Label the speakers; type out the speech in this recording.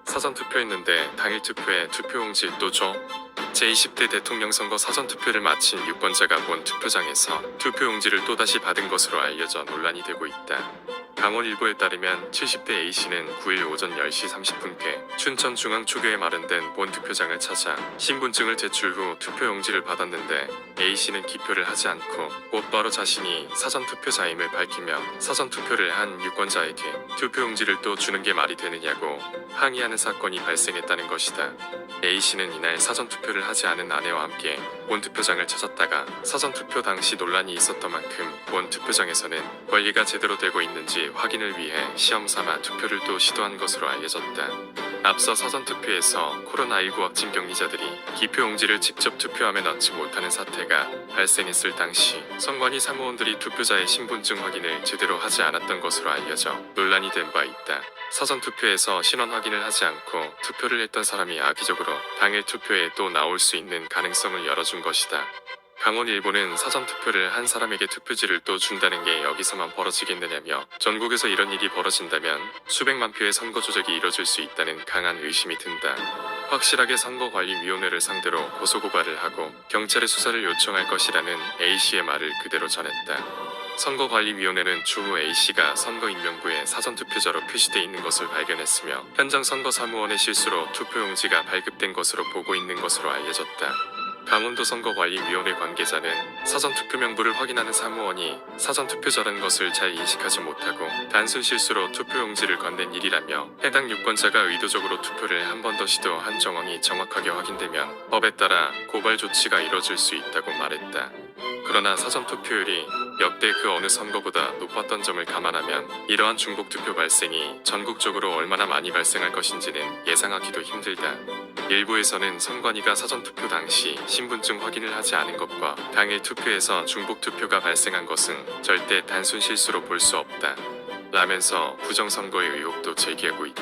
Speaker 1: 사전투표했는데 당일 투표에 투표용지 또 줘? 제20대 대통령 선거 사전투표를 마친 유권자가 본 투표장에서 투표용지를 또다시 받은 것으로 알려져 논란이 되고 있다. 강원일보에 따르면 70대 A씨는 9일 오전 10시 30분께 춘천중앙초교에 마련된 본 투표장을 찾아 신분증을 제출 후 투표용지를 받았는데 A씨는 기표를 하지 않고 곧바로 자신이 사전투표자임을 밝히며 사전투표를 한 유권자에게 투표용지를 또 주는 게 말이 되느냐고 항의하는 사건이 발생했다는 것이다. A씨는 이날 사전투표를 하지 않은 아내와 함께 본 투표장을 찾았다가 사전투표 당시 논란이 있었던 만큼 본 투표장에서는 관리가 제대로 되고 있는지 확인을 위해 시험삼아 투표를 또 시도한 것으로 알려졌다. 앞서 사전투표에서 코로나19 확진 격리자들이 기표용지를 직접 투표함에 넣지 못하는 사태가 발생했을 당시 선관위 사무원들이 투표자의 신분증 확인을 제대로 하지 않았던 것으로 알려져 논란이 된 바 있다. 사전투표에서 신원 확인을 하지 않고 투표를 했던 사람이 악의적으로 당일 투표에 또 나올 수 있는 가능성을 열어준 것이다. 강원일보는 사전투표를 한 사람에게 투표지를 또 준다는 게 여기서만 벌어지겠느냐며 전국에서 이런 일이 벌어진다면 수백만 표의 선거 조작이 이뤄질 수 있다는 강한 의심이 든다. 확실하게 선거관리위원회를 상대로 고소고발을 하고 경찰에 수사를 요청할 것이라는 A씨의 말을 그대로 전했다. 선거관리위원회는 추후 A씨가 선거인명부에 사전투표자로 표시돼 있는 것을 발견했으며 현장 선거사무원의 실수로 투표용지가 발급된 것으로 보고 있는 것으로 알려졌다. 강원도 선거관리위원회 관계자는 사전투표명부를 확인하는 사무원이 사전투표자라는 것을 잘 인식하지 못하고 단순 실수로 투표용지를 건넨 일이라며 해당 유권자가 의도적으로 투표를 한 번 더 시도한 정황이 정확하게 확인되면 법에 따라 고발 조치가 이뤄질 수 있다고 말했다. 그러나 사전투표율이 역대 그 어느 선거보다 높았던 점을 감안하면 이러한 중복투표 발생이 전국적으로 얼마나 많이 발생할 것인지는 예상하기도 힘들다. 일부에서는 선관위가 사전투표 당시 신분증 확인을 하지 않은 것과 당일 투표에서 중복투표가 발생한 것은 절대 단순 실수로 볼 수 없다 라면서 부정선거의 의혹도 제기하고 있다.